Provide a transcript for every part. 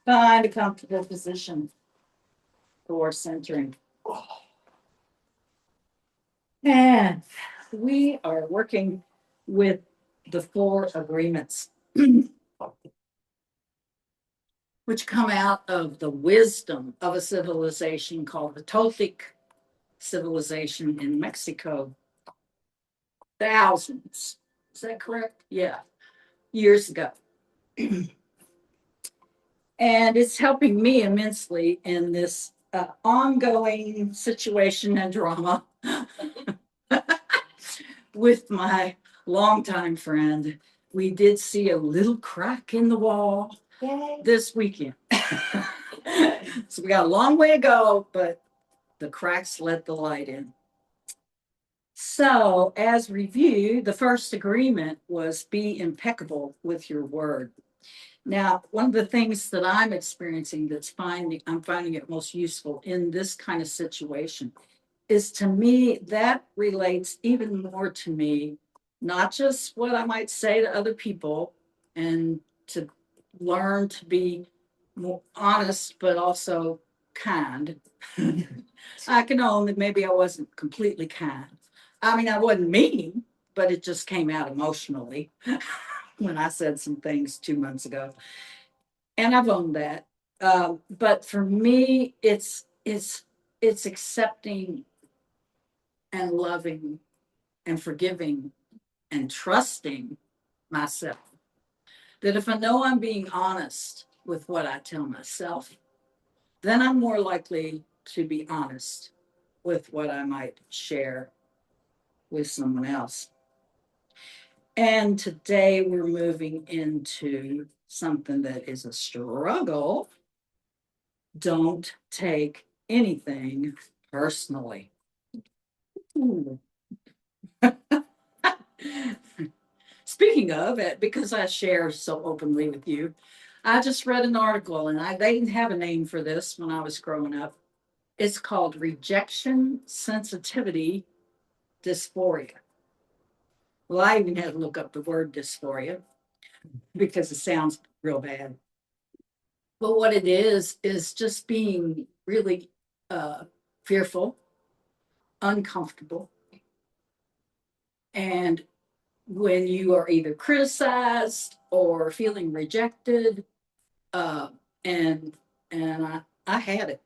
Find a comfortable position for centering. And we are working with the 4 agreements, which come out of the wisdom of a civilization called the Toltec civilization in Mexico. Thousands, is that correct? Yeah, years ago. And it's helping me immensely in this ongoing situation and drama with my longtime friend. We did see a little crack in the wall this weekend. So we got a long way to go, but the cracks let the light in. So, as review, the first agreement was be impeccable with your word. Now, one of the things that I'm experiencing I'm finding it most useful in this kind of situation is, to me, that relates even more to me, not just what I might say to other people and to learn to be more honest, but also kind. I can own that maybe I wasn't completely kind. I mean, I wasn't mean, but it just came out emotionally when I said some things 2 months ago. And I've owned that. But for me, it's accepting and loving and forgiving and trusting myself. That if I know I'm being honest with what I tell myself, then I'm more likely to be honest with what I might share with someone else. And today we're moving into something that is a struggle. Don't take anything personally. Speaking of it, because I share so openly with you, I just read an article, and they didn't have a name for this when I was growing up. It's called rejection sensitivity dysphoria. Well, I even had to look up the word dysphoria because it sounds real bad. But what it is just being really fearful, uncomfortable. And when you are either criticized or feeling rejected, uh, and I had it.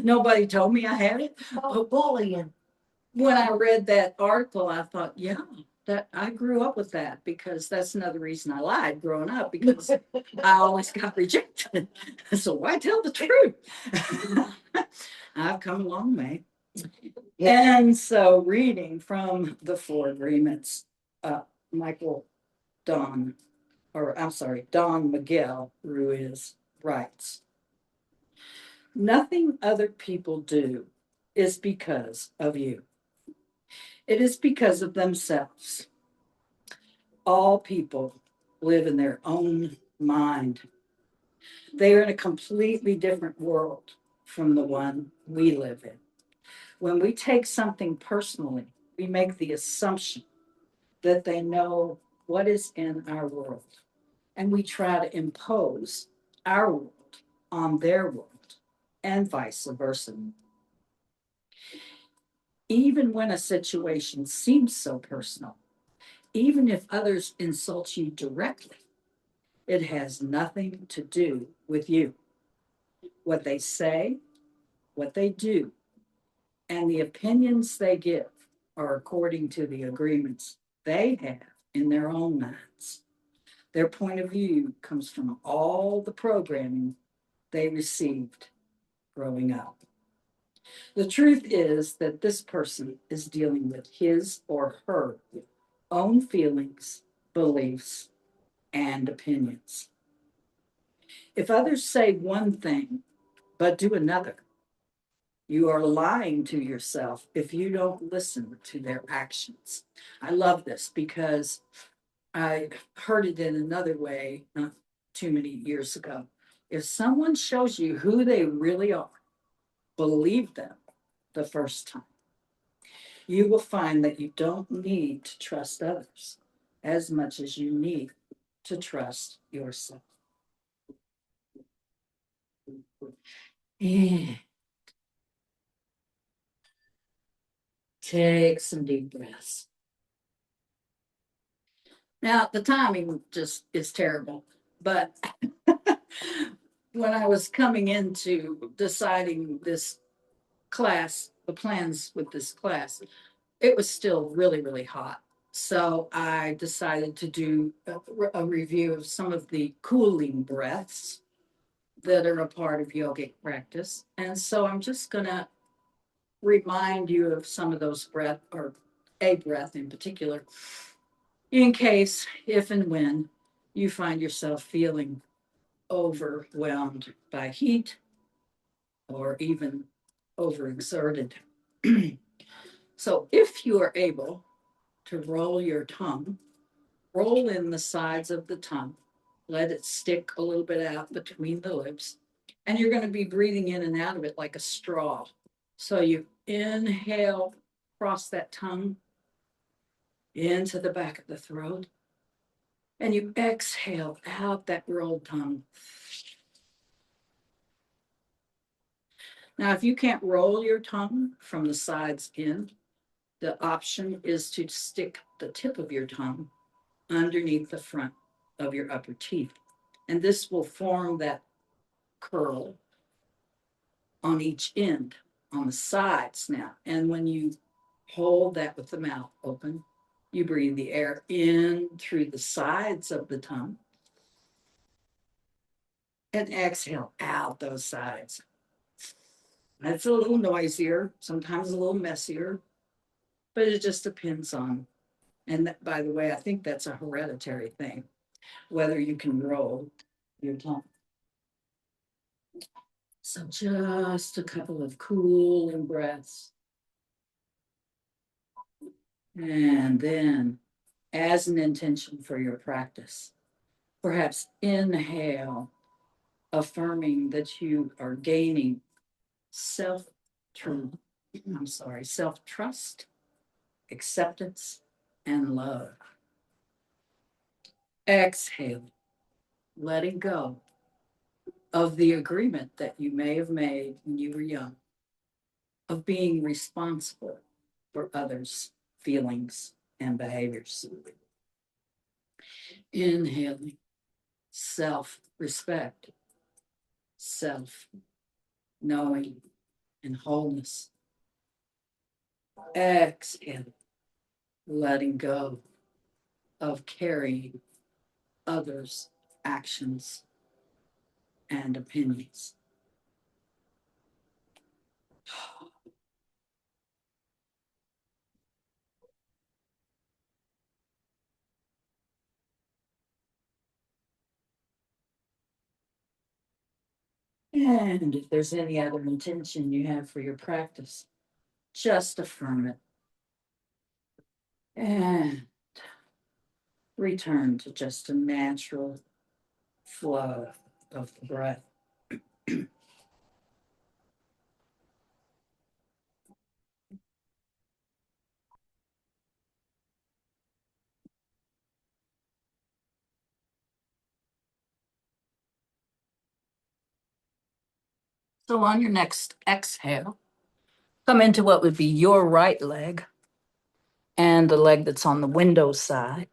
Nobody told me I had it. Oh, bullying. When I read that article, I thought, yeah, that I grew up with that, because that's another reason I lied growing up, because I always got rejected. So why tell the truth? I've come a long way. And so, reading from the 4 agreements, Michael Don, or I'm sorry, Don Miguel Ruiz writes, nothing other people do is because of you. It is because of themselves. All people live in their own mind. They are in a completely different world from the one we live in. When we take something personally, we make the assumption that they know what is in our world, and we try to impose our world on their world, and vice versa. Even when a situation seems so personal, even if others insult you directly, it has nothing to do with you. What they say, what they do, and the opinions they give are according to the agreements they have in their own minds. Their point of view comes from all the programming they received growing up. The truth is that this person is dealing with his or her own feelings, beliefs, and opinions. If others say one thing but do another, you are lying to yourself if you don't listen to their actions. I love this because I heard it in another way not too many years ago. If someone shows you who they really are, believe them the first time. You will find that you don't need to trust others as much as you need to trust yourself. And take some deep breaths. Now, the timing just is terrible, but when I was coming into deciding this class, the plans with this class, it was still really, really hot. So I decided to do a review of some of the cooling breaths that are a part of yogic practice. And so I'm just going to remind you of some of those breath, or a breath in particular, in case, if and when you find yourself feeling overwhelmed by heat or even overexerted. So if you are able to roll your tongue, roll in the sides of the tongue, let it stick a little bit out between the lips, and you're going to be breathing in and out of it like a straw. So you inhale across that tongue into the back of the throat, and you exhale out that rolled tongue. Now, if you can't roll your tongue from the sides in, the option is to stick the tip of your tongue underneath the front of your upper teeth. And this will form that curl on each end, on the sides now. And when you hold that with the mouth open, you breathe the air in through the sides of the tongue and exhale out those sides. That's a little noisier, sometimes a little messier, but it just depends on. And that, by the way, I think that's a hereditary thing, whether you can roll your tongue. So just a couple of cooling breaths. And then, as an intention for your practice, perhaps inhale, affirming that you are gaining self-trust, acceptance, and love. Exhale, letting go of the agreement that you may have made when you were young of being responsible for others' feelings and behaviors. Inhaling self-respect, self-knowing, and wholeness. Exhale, letting go of carrying others' actions and opinions. And if there's any other intention you have for your practice, just affirm it. And return to just a natural flow of the breath. So on your next exhale, come into what would be your right leg and the leg that's on the window side,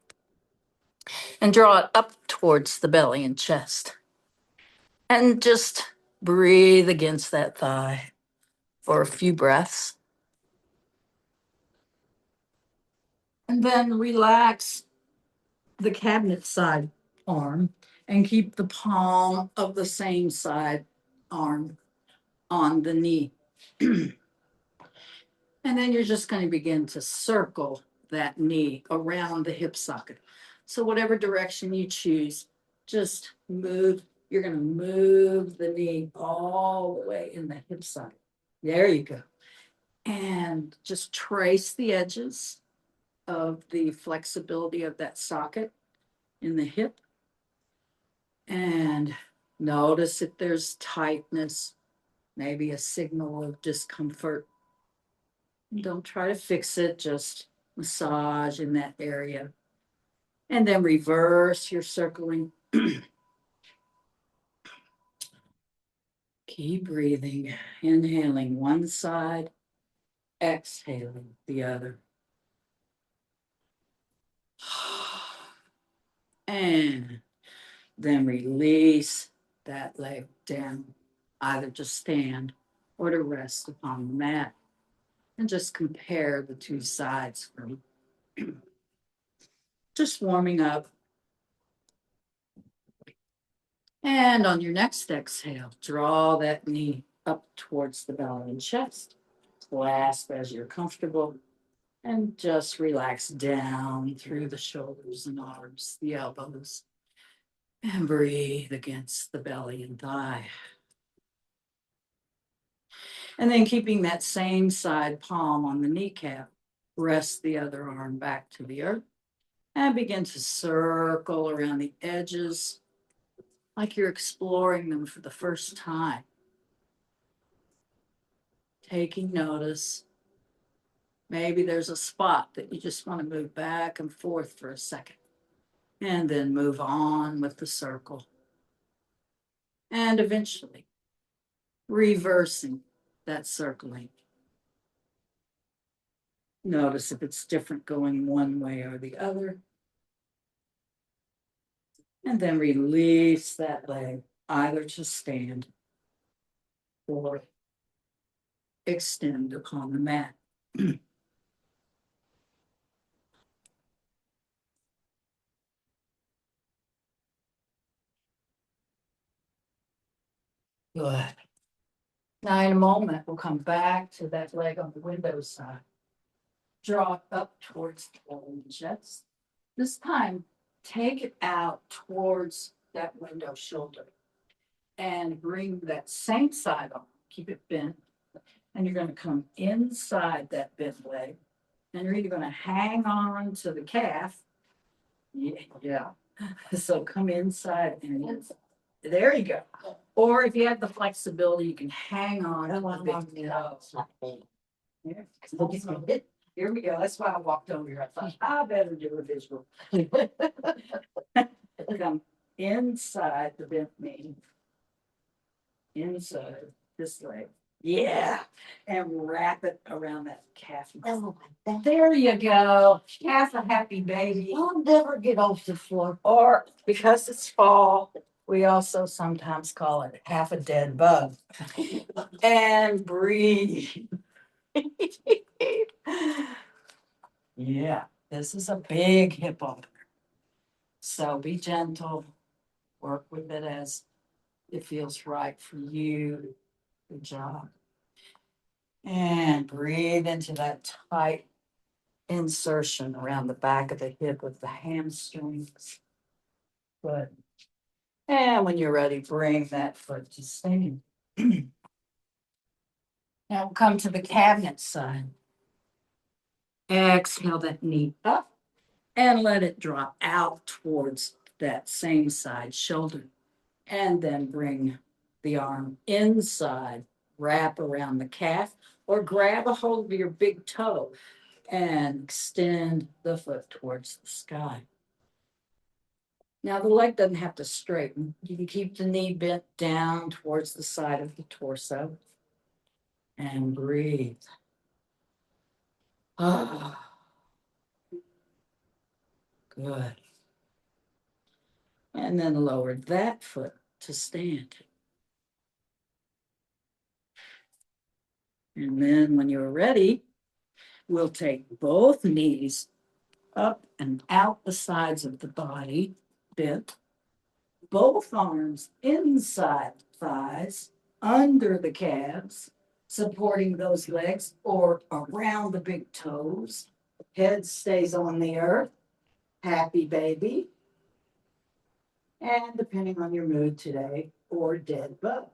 and draw it up towards the belly and chest. And just breathe against that thigh for a few breaths. And then relax the cabinet side arm and keep the palm of the same side arm on the knee. And then you're just going to begin to circle that knee around the hip socket. So whatever direction you choose, just move. You're going to move the knee all the way in the hip socket. There you go. And just trace the edges of the flexibility of that socket in the hip. And notice if there's tightness, maybe a signal of discomfort. Don't try to fix it, just massage in that area. And then reverse your circling. Keep breathing, inhaling one side, exhaling the other. And then release that leg down, either to stand or to rest upon the mat. And just compare the two sides for me. Just warming up. And on your next exhale, draw that knee up towards the belly and chest. Clasp as you're comfortable. And just relax down through the shoulders and arms, the elbows. And breathe against the belly and thigh. And then keeping that same side palm on the kneecap, rest the other arm back to the earth. And begin to circle around the edges like you're exploring them for the first time. Taking notice. Maybe there's a spot that you just want to move back and forth for a second. And then move on with the circle. And eventually, reversing that circling. Notice if it's different going one way or the other. And then release that leg, either to stand or extend upon the mat. Good. Now, in a moment, we'll come back to that leg on the window side. Draw it up towards the belly and chest. This time, take it out towards that window shoulder and bring that same side on. Keep it bent. And you're going to come inside that bent leg. And you're either going to hang on to the calf. Yeah. So come inside and inside. There you go. Or if you have the flexibility, you can hang on to the big toe. Here we go. That's why I walked over here. I thought, I better do a visual. Come inside the bent knee. Inside this leg. Yeah. And wrap it around that calf. Oh, There you go. Calf a happy baby. I'll never get off the floor. Or because it's fall, we also sometimes call it half a dead bug. And breathe. Yeah, this is a big hip opener. So be gentle. Work with it as it feels right for you. Good job. And breathe into that tight insertion around the back of the hip with the hamstrings. Good. And when you're ready, bring that foot to stand. Now we'll come to the cabinet side. Exhale that knee up and let it drop out towards that same side shoulder. And then bring the arm inside, wrap around the calf, or grab a hold of your big toe and extend the foot towards the sky. Now the leg doesn't have to straighten. You can keep the knee bent down towards the side of the torso and breathe. Ah, good. And then lower that foot to stand. And then when you're ready, we'll take both knees up and out the sides of the body, bent. Both arms inside thighs, under the calves, supporting those legs or around the big toes. Head stays on the earth. Happy baby. And depending on your mood today, or dead bug.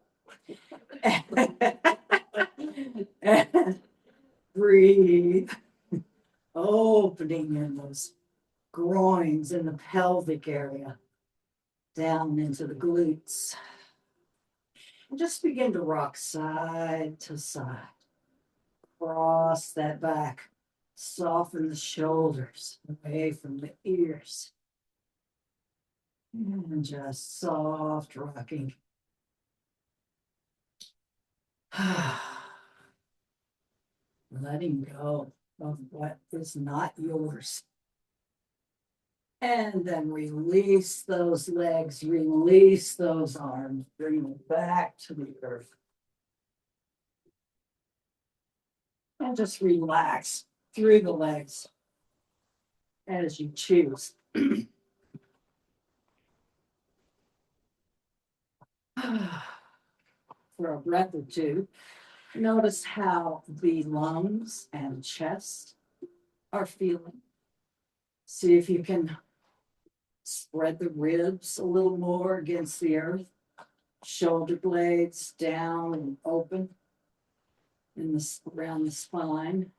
Breathe. Opening in those groins in the pelvic area, down into the glutes. And just begin to rock side to side. Cross that back. Soften the shoulders away from the ears. And just soft rocking. Letting go of what is not yours. And then release those legs, release those arms, bring them back to the earth. And just relax through the legs as you choose. For a breath or two, notice how the lungs and chest are feeling. See if you can spread the ribs a little more against the earth. Shoulder blades down and open around the spine.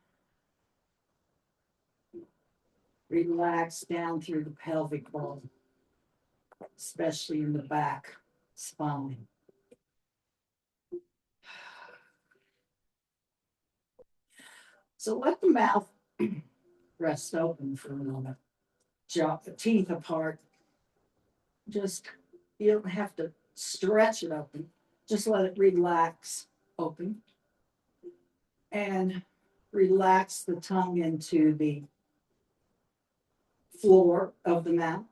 Relax down through the pelvic bone, especially in the back spine. So let the mouth rest open for a moment. Jaw the teeth apart. Just, you don't have to stretch it open. Just let it relax open. And relax the tongue into the floor of the mouth.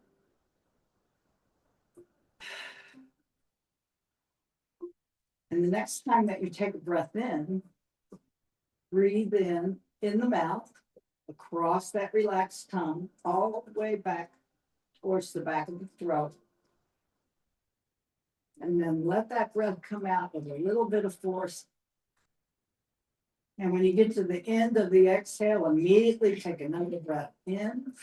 And the next time that you take a breath in, breathe in the mouth, across that relaxed tongue, all the way back towards the back of the throat. And then let that breath come out with a little bit of force. And when you get to the end of the exhale, immediately take another breath in,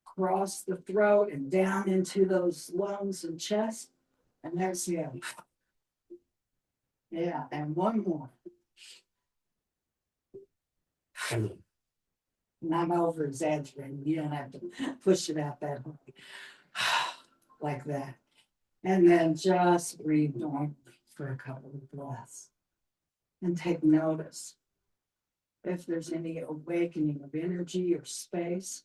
across the throat and down into those lungs and chest, and exhale. Yeah, and one more. And I'm over exaggerating. You don't have to push it out that way. Like that. And then just breathe normally for a couple of breaths. And take notice if there's any awakening of energy or space,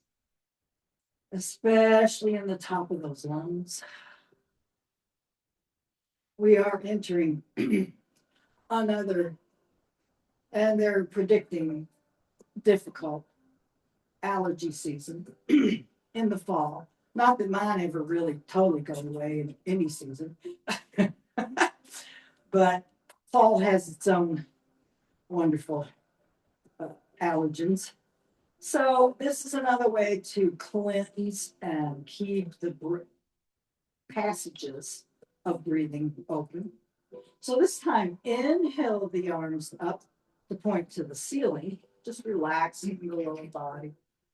especially in the top of those lungs. We are entering another, and they're predicting difficult allergy season in the fall. Not that mine ever really totally go away in any season, but fall has its own wonderful allergens. So this is another way to cleanse and keep the passages of breathing open. So this time, inhale the arms up to point to the ceiling. Just relax in the lower body.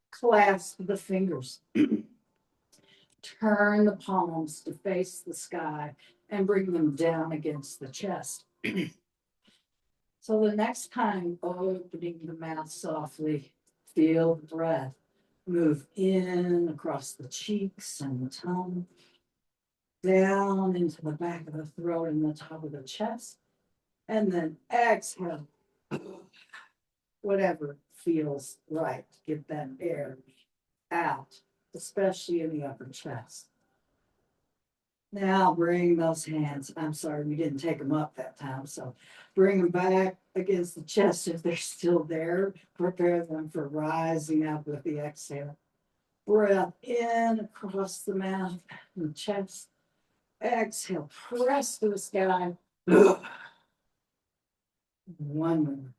Clasp the fingers. Turn the palms to face the sky and bring them down against the chest. So the next time, opening the mouth softly, feel the breath move in across the cheeks and the tongue, down into the back of the throat and the top of the chest, and then exhale. Whatever feels right, get that air out, especially in the upper chest. Now bring those hands. I'm sorry, we didn't take them up that time. So bring them back against the chest if they're still there. Prepare them for rising up with the exhale. Breath in across the mouth and chest. Exhale, press to the sky. One more.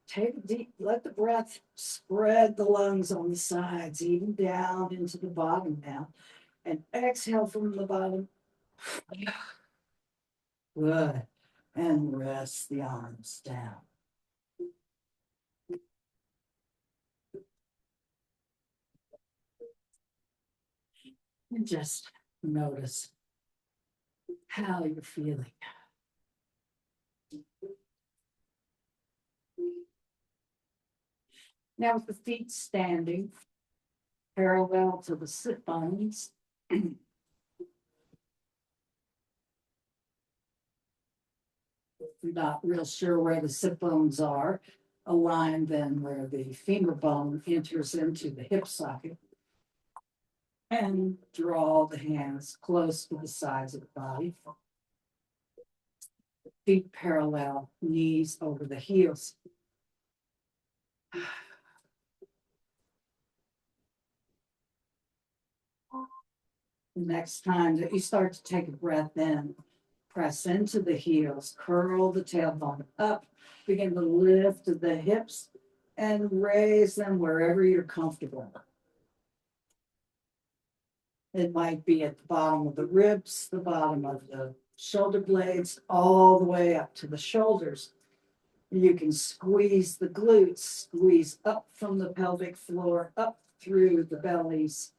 Take a deep, let the breath spread the lungs on the sides, even down into the bottom now. And exhale from the bottom. Good. And rest the arms down. And just notice how you're feeling. Now with the feet standing parallel to the sit bones, not real sure where the sit bones are, align then where the femur bone enters into the hip socket, and draw the hands close to the sides of the body. Feet parallel, knees over the heels. Next time that you start to take a breath in, press into the heels, curl the tailbone up, begin to lift the hips and raise them wherever you're comfortable. It might be at the bottom of the ribs, the bottom of the shoulder blades, all the way up to the shoulders. You can squeeze the glutes, squeeze up from the pelvic floor, up through the bellies,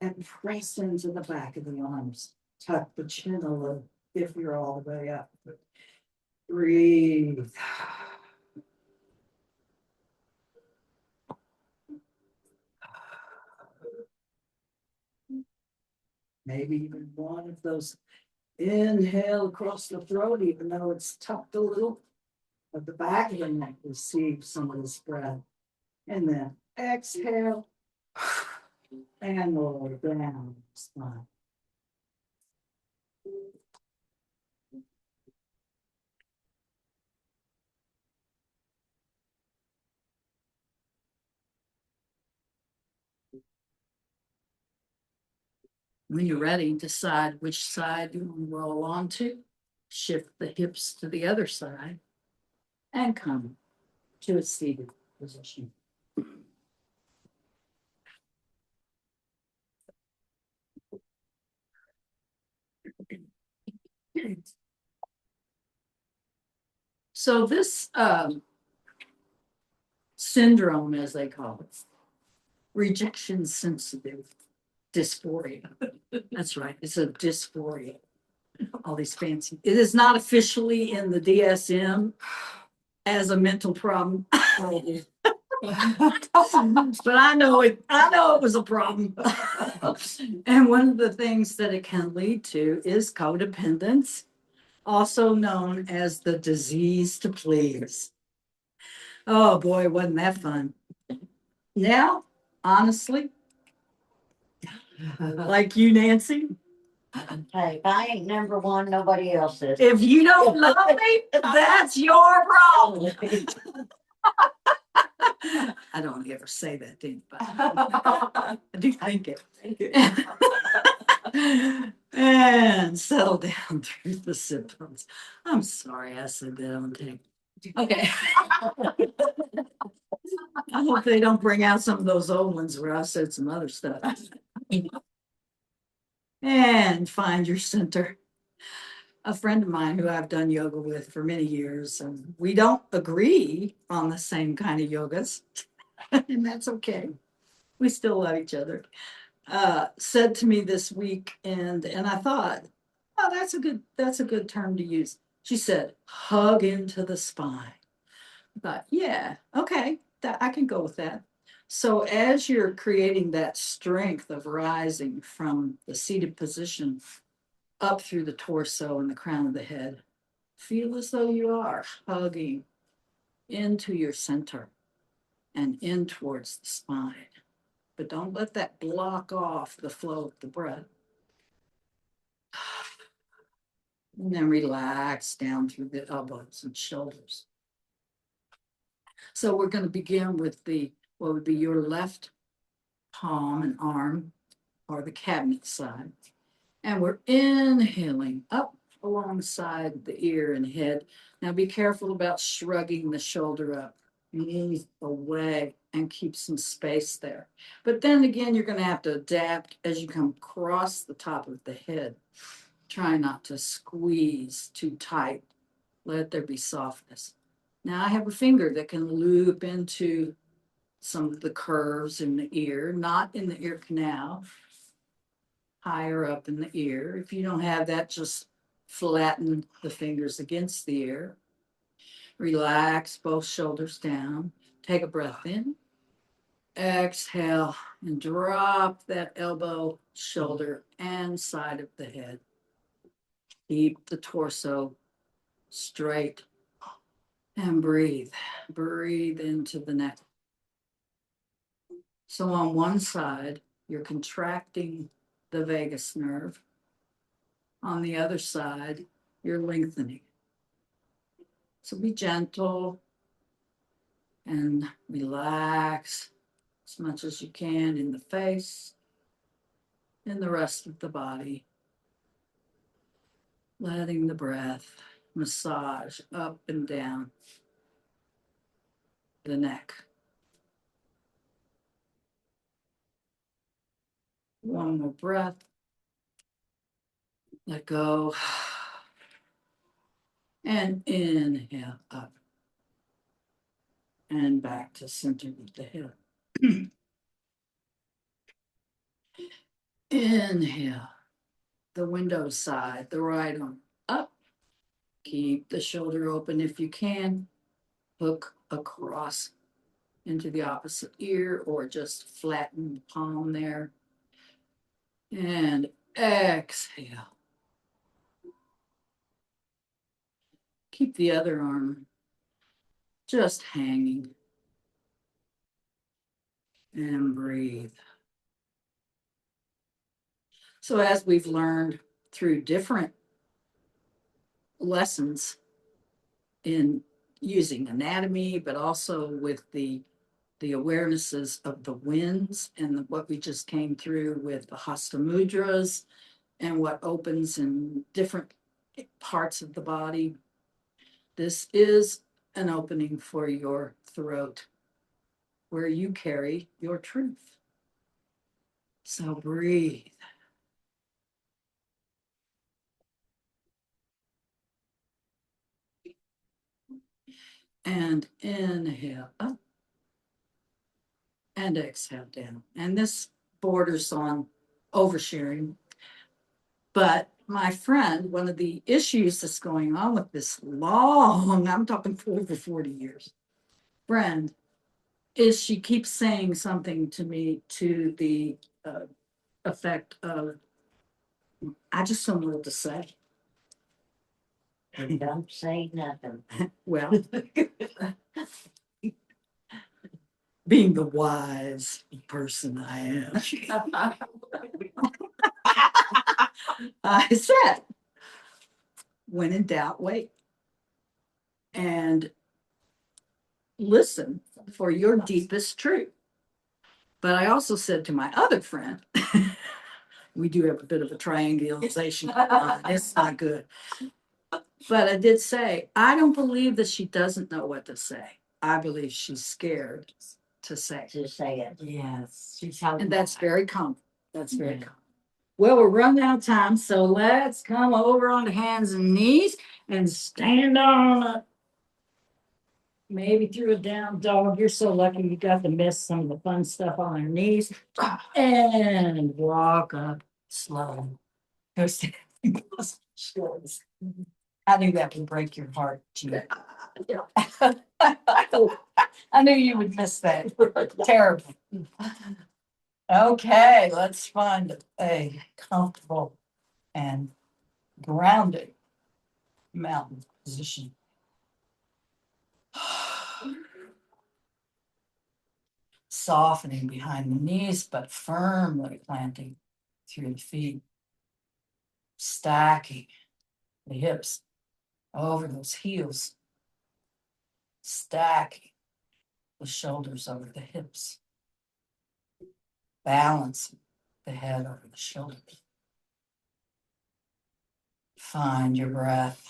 and press into the back of the arms. Tuck the chin a little if you're all the way up. Breathe. Maybe even one of those inhale across the throat, even though it's tucked a little, but the back of the neck receives some of this breath. And then exhale and lower down the spine. When you're ready, decide which side you want to roll onto. Shift the hips to the other side and come to a seated position. So this syndrome, as they call it, rejection sensitive dysphoria. That's right. It's a dysphoria. All these fancy. It is not officially in the DSM as a mental problem. But I know it was a problem. And one of the things that it can lead to is codependence, also known as the disease to please. Oh boy, wasn't that fun. Now, honestly, like you, Nancy, Hey, if I ain't number one, nobody else is. if you don't love me, that's your problem. I don't ever say that to anybody. I do think it. And settle down through the symptoms. I'm sorry I said that on tape. Okay. I hope they don't bring out some of those old ones where I said some other stuff. And find your center. A friend of mine who I've done yoga with for many years, and we don't agree on the same kind of yogas, and that's okay. We still love each other. Said to me this week, and I thought, oh, that's a good term to use. She said, hug into the spine. I thought, yeah, okay, that I can go with that. So as you're creating that strength of rising from the seated position up through the torso and the crown of the head, feel as though you are hugging into your center and in towards the spine. But don't let that block off the flow of the breath. And then relax down through the elbows and shoulders. So we're going to begin with what would be your left palm and arm, or the cabinet side. And we're inhaling up alongside the ear and head. Now be careful about shrugging the shoulder up. Move away and keep some space there. But then again, you're going to have to adapt as you come across the top of the head. Try not to squeeze too tight. Let there be softness. Now I have a finger that can loop into some of the curves in the ear, not in the ear canal, higher up in the ear. If you don't have that, just flatten the fingers against the ear. Relax both shoulders down. Take a breath in. Exhale and drop that elbow, shoulder, and side of the head. Keep the torso straight and breathe. Breathe into the neck. So on one side, you're contracting the vagus nerve. On the other side, you're lengthening. So be gentle and relax as much as you can in the face and the rest of the body. Letting the breath massage up and down the neck. One more breath. Let go. And inhale up. And back to center with the hip. Inhale. The window side, the right arm up. Keep the shoulder open if you can. Hook across into the opposite ear or just flatten the palm there. And exhale. Keep the other arm just hanging. And breathe. So as we've learned through different lessons in using anatomy, but also with the awarenesses of the winds and what we just came through with the Hasta Mudras and what opens in different parts of the body. This is an opening for your throat where you carry your truth. So breathe. And inhale up and exhale down. And this borders on oversharing. But my friend, one of the issues that's going on with this long, I'm talking for over 40 years, friend, is she keeps saying something to me to the effect of, I just don't know what to say. Don't say nothing. Well, being the wise person I am, I said, when in doubt, wait. And listen for your deepest truth. But I also said to my other friend, we do have a bit of a triangulation. It's not good. But I did say, I don't believe that she doesn't know what to say. I believe she's scared to say. To say it. Yes, she's And that's very common. That's very common. Well, we're running out of time, so let's come over onto hands and knees and stand on up. Maybe through a down dog. You're so lucky you got to miss some of the fun stuff on your knees. And walk up slow. Go stand. I knew that would break your heart, Gina. I knew you would miss that. Terrible. Okay, let's find a comfortable and grounded mountain position. Softening behind the knees, but firmly planting through the feet. Stacking the hips over those heels. Stacking the shoulders over the hips. Balancing the head over the shoulders. Find your breath.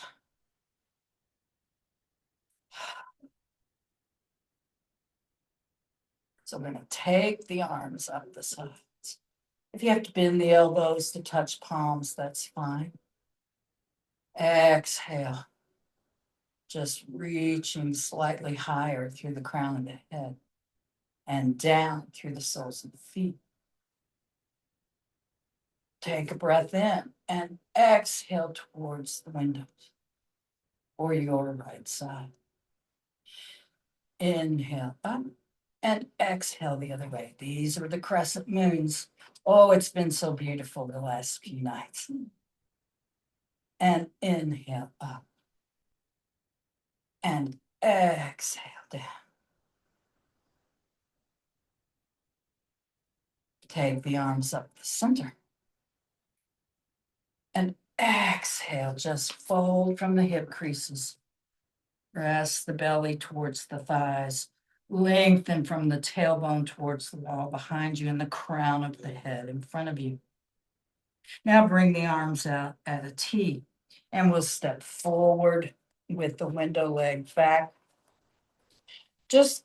So we're going to take the arms up the sides. If you have to bend the elbows to touch palms, that's fine. Exhale. Just reaching slightly higher through the crown of the head and down through the soles of the feet. Take a breath in and exhale towards the windows or your right side. Inhale up and exhale the other way. These are the crescent moons. Oh, it's been so beautiful the last few nights. And inhale up and exhale down. Take the arms up the center. And exhale, just fold from the hip creases. Press the belly towards the thighs. Lengthen from the tailbone towards the wall behind you and the crown of the head in front of you. Now bring the arms out at a T and we'll step forward with the window leg back. Just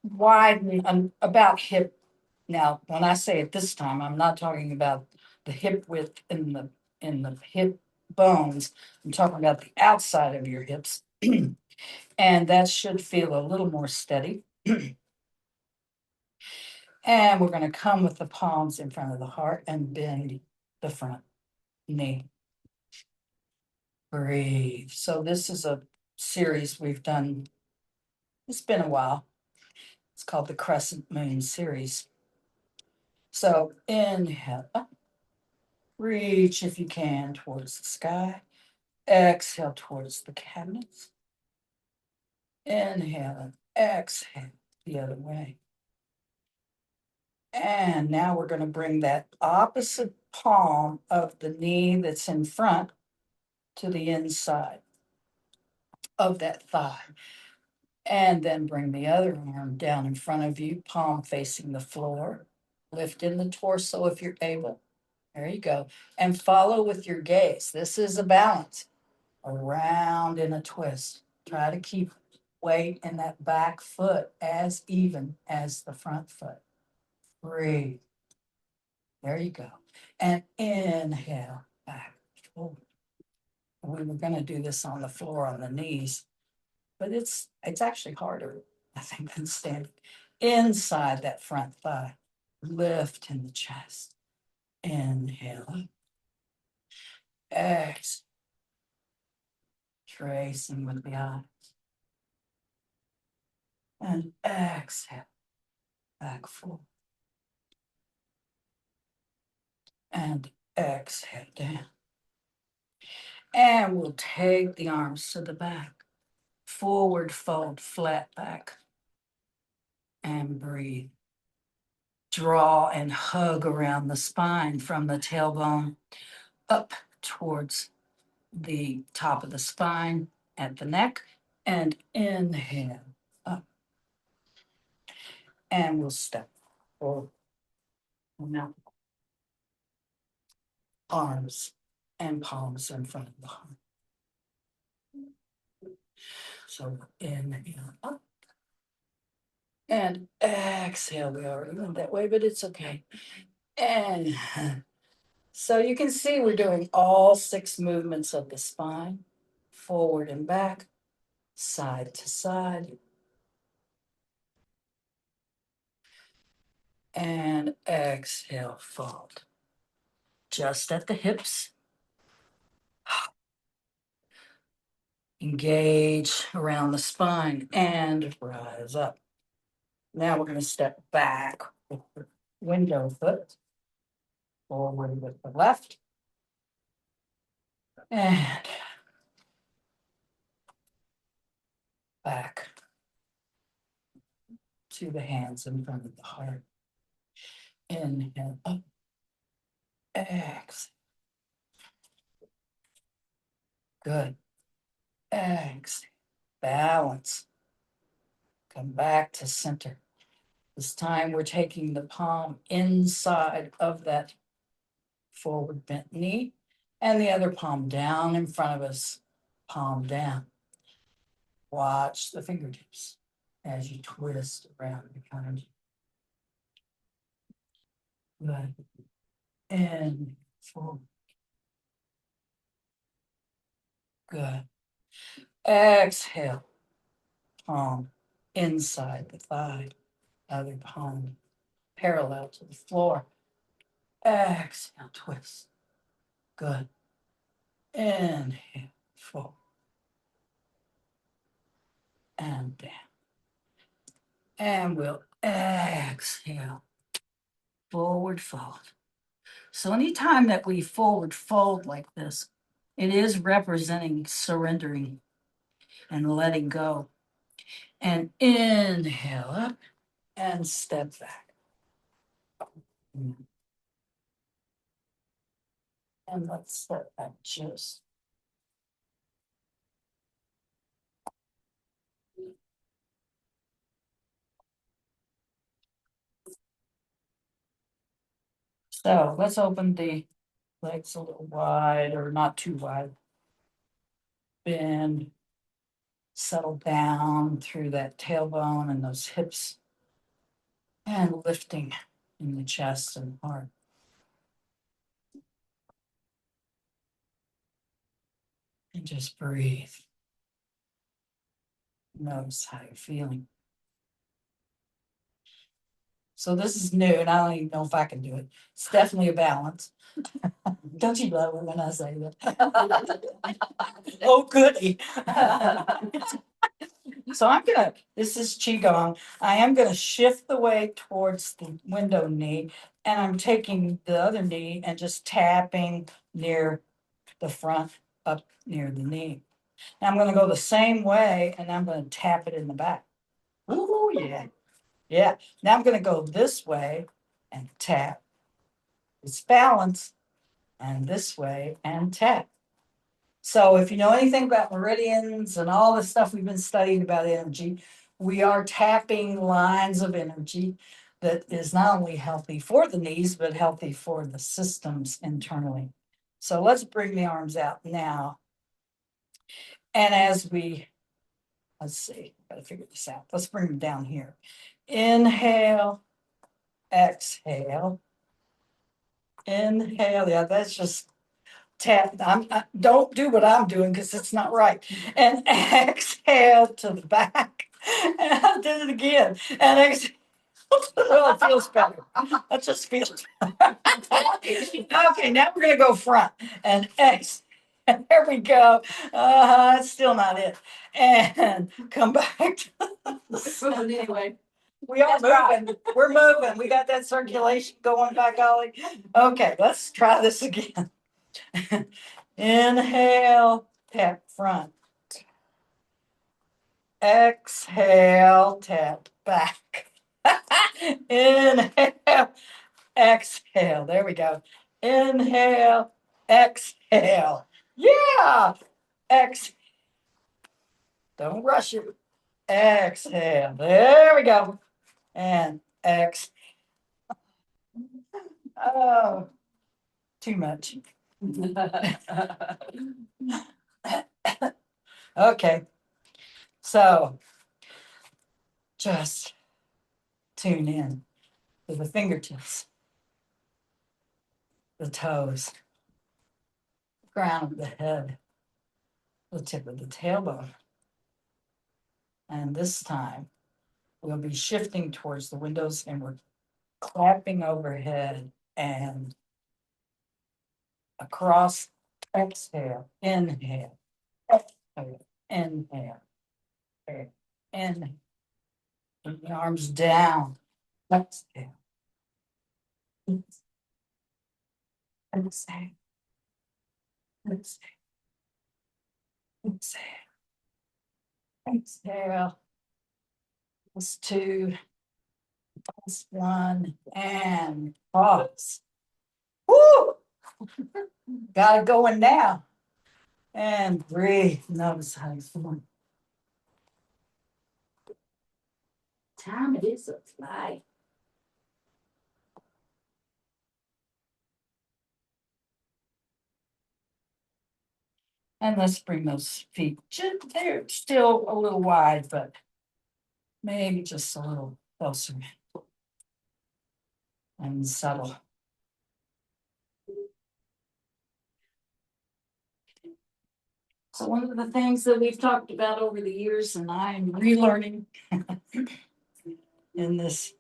widen about hip. Now, when I say it this time, I'm not talking about the hip width in the hip bones. I'm talking about the outside of your hips. And that should feel a little more steady. And we're going to come with the palms in front of the heart and bend the front knee. Breathe. So this is a series we've done. It's been a while. It's called the Crescent Moon series. So inhale up. Reach if you can towards the sky. Exhale towards the cabinets. Inhale and exhale the other way. And now we're going to bring that opposite palm of the knee that's in front to the inside of that thigh. And then bring the other arm down in front of you, palm facing the floor. Lift in the torso if you're able. There you go. And follow with your gaze. This is a balance. Around in a twist. Try to keep weight in that back foot as even as the front foot. Breathe. There you go. And inhale back forward. We were going to do this on the floor on the knees, but it's actually harder, I think, than standing. Inside that front thigh. Lift in the chest. Inhale. Exhale. Tracing with the eyes. And exhale. Back forward. And exhale down. And we'll take the arms to the back. Forward fold, flat back. And breathe. Draw and hug around the spine from the tailbone up towards the top of the spine at the neck. And inhale up. And we'll step forward. Now, arms and palms in front of the heart. So inhale up. And exhale. We already went that way, but it's okay. And so you can see we're doing all 6 movements of the spine, forward and back, side to side. And exhale, fold. Just at the hips. Engage around the spine and rise up. Now we're going to step back with the window foot, forward with the left, and back to the hands in front of the heart. Inhale up, exhale. Good. Exhale. Balance. Come back to center. This time we're taking the palm inside of that forward bent knee and the other palm down in front of us, palm down. Watch the fingertips as you twist around behind you. Good. And forward. Good. Exhale. Palm inside the thigh. Other palm parallel to the floor. Exhale, twist. Good. Inhale, forward. And down. And we'll exhale. Forward fold. So anytime that we forward fold like this, it is representing surrendering and letting go. And inhale up and step back. And let's step back just. So let's open the legs a little wide or not too wide. Bend, settle down through that tailbone and those hips. And lifting in the chest and heart. And just breathe. Notice how you're feeling. So this is new, and I don't even know if I can do it. It's definitely a balance. Don't you love it when I say that? Oh, goody. So this is Qigong. I am gonna shift the weight towards the window knee, and I'm taking the other knee and just tapping near the front up near the knee. And I'm gonna go the same way, and I'm gonna tap it in the back. Ooh, yeah. Yeah. Now I'm gonna go this way and tap. It's balance. And this way and tap. So if you know anything about meridians and all the stuff we've been studying about energy, we are tapping lines of energy that is not only healthy for the knees, but healthy for the systems internally. So let's bring the arms out now. And let's see, gotta figure this out. Let's bring them down here. Inhale, exhale. Inhale, yeah, that's just tap. Don't do what I'm doing because it's not right. And exhale to the back. And I did it again. And exhale. Well, it feels better. That just feels better. Okay, now we're gonna go front and exhale. There we go. It's still not it. And come back to anyway. We are moving. We're moving. We got that circulation going back, Ollie. Okay, let's try this again. Inhale, tap front. Exhale, tap back. Inhale, exhale. There we go. Inhale, exhale. Yeah. Exhale. Don't rush it. Exhale. There we go. And exhale. Oh, too much. Okay. So just tune in to the fingertips, the toes, the crown of the head, the tip of the tailbone. And this time we'll be shifting towards the windows and we're clapping overhead and across. Exhale, inhale, exhale, inhale, inhale. Bring the arms down. Exhale. Exhale. Exhale. Exhale. Exhale. Plus two. Plus one. And pause. Woo! Got it going now. And breathe. Notice how you're feeling. Time it is to fly. And let's bring those feet. They're still a little wide, but maybe just a little closer. And settle. So one of the things that we've talked about over the years, and I'm relearning in this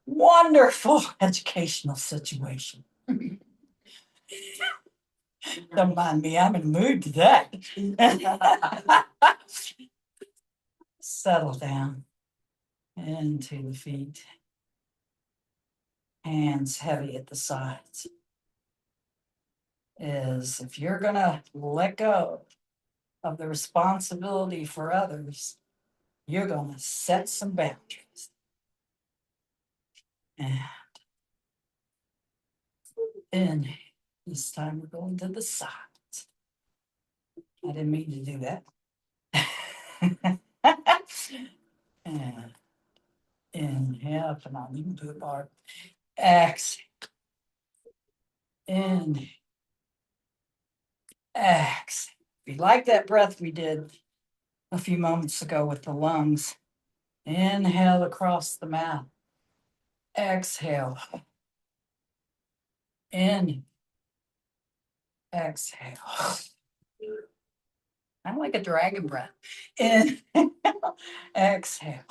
wonderful educational situation. Don't mind me, I'm in the mood today. Settle down into the feet. Hands heavy at the sides. Is if you're gonna let go of the responsibility for others, you're gonna set some boundaries. And this time we're going to the sides. I didn't mean to do that. And inhale, come on, you can do it, Barb. Exhale. In. Exhale. If you like that breath we did a few moments ago with the lungs, inhale across the mouth. Exhale. In. Exhale. I like a dragon breath. In. Exhale.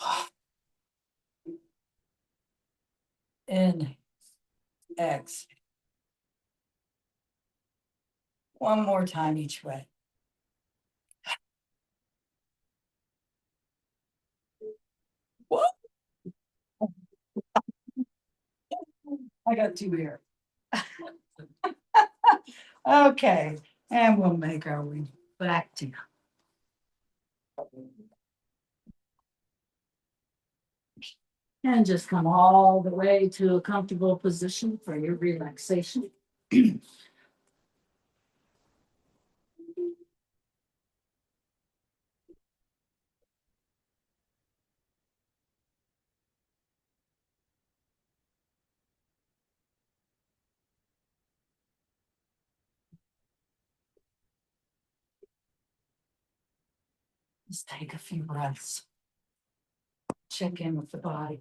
In. Exhale. One more time each way. Whoa. I got two here. Okay, and we'll make our way back to. And just come all the way to a comfortable position for your relaxation. Just take a few breaths. Check in with the body.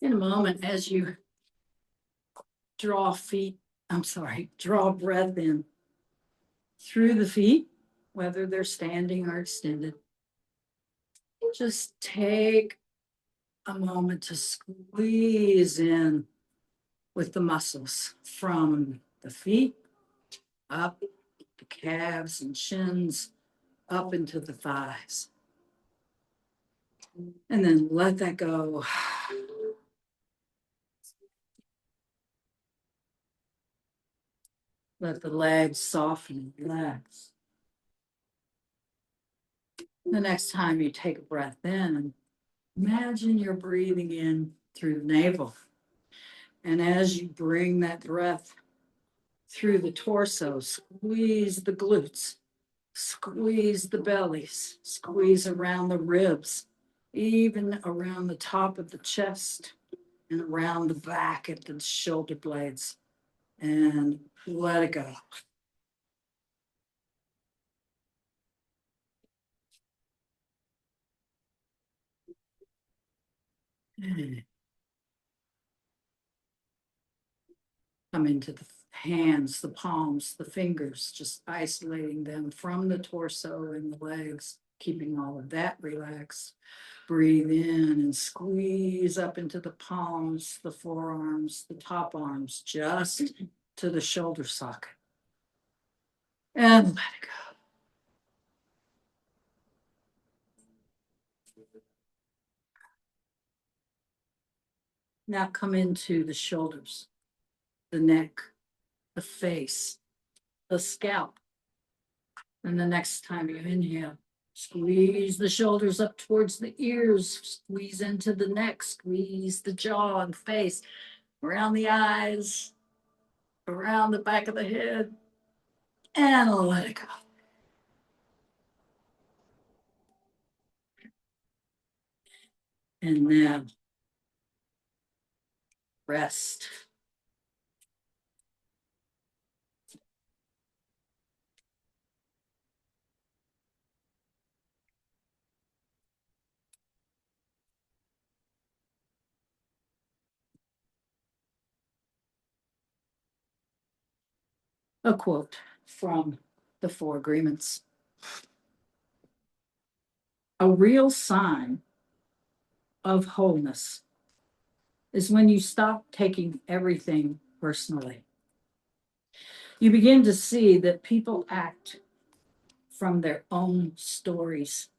In a moment, as you draw breath in through the feet, whether they're standing or extended, just take a moment to squeeze in with the muscles from the feet up the calves and shins up into the thighs. And then let that go. Let the legs soften, relax. The next time you take a breath in, imagine you're breathing in through the navel. And as you bring that breath through the torso, squeeze the glutes, squeeze the bellies, squeeze around the ribs, even around the top of the chest and around the back at the shoulder blades. And let it go. Come into the hands, the palms, the fingers, just isolating them from the torso and the legs, keeping all of that relaxed. Breathe in and squeeze up into the palms, the forearms, the top arms, just to the shoulder socket. And let it go. Now come into the shoulders, the neck, the face, the scalp. And the next time you inhale, squeeze the shoulders up towards the ears, squeeze into the neck, squeeze the jaw and face, around the eyes, around the back of the head, and let it go. And now, rest. A quote from the Four Agreements. A real sign of wholeness is when you stop taking everything personally. You begin to see that people act from their own stories.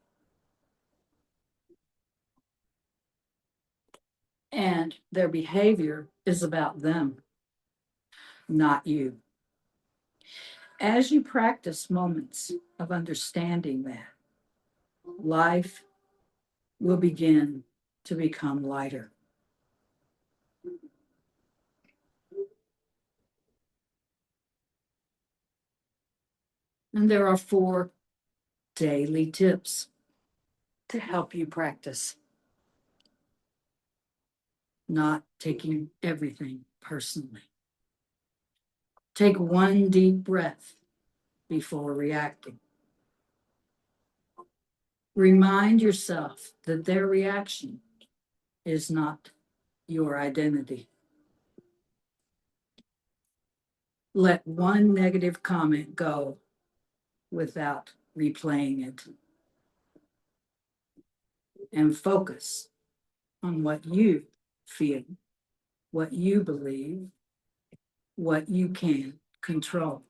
And their behavior is about them, not you. As you practice moments of understanding that, life will begin to become lighter. And there are 4 daily tips to help you practice not taking everything personally. Take 1 deep breath before reacting. Remind yourself that their reaction is not your identity. Let 1 negative comment go without replaying it. And focus on what you feel, what you believe, what you can control.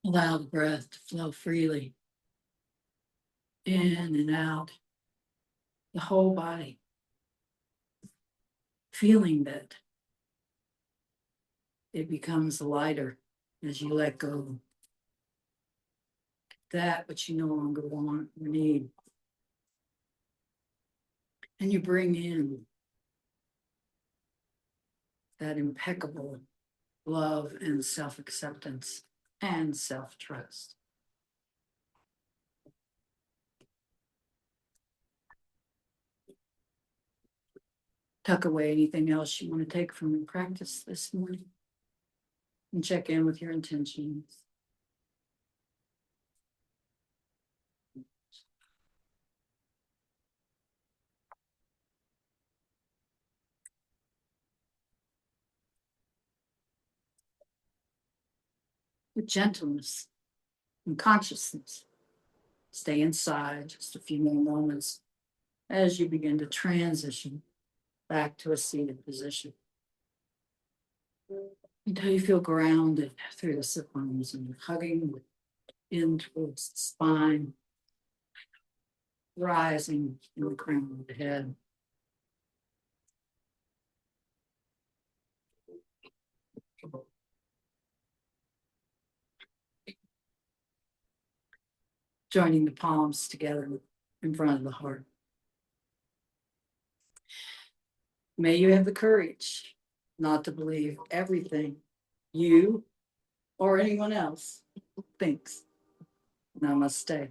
Allow the breath to flow freely in and out the whole body, feeling that it becomes lighter as you let go that which you no longer want or need. And you bring in that impeccable love and self-acceptance and self-trust. Tuck away anything else you want to take from your practice this morning and check in with your intentions. With gentleness and consciousness, stay inside just a few more moments as you begin to transition back to a seated position. Until you feel grounded through the sit bones and hugging in towards the spine, rising in the crown of the head. Joining the palms together in front of the heart. May you have the courage not to believe everything you or anyone else thinks. Namaste.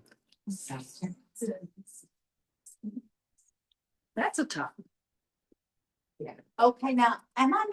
That's a tough one. Okay, now, am I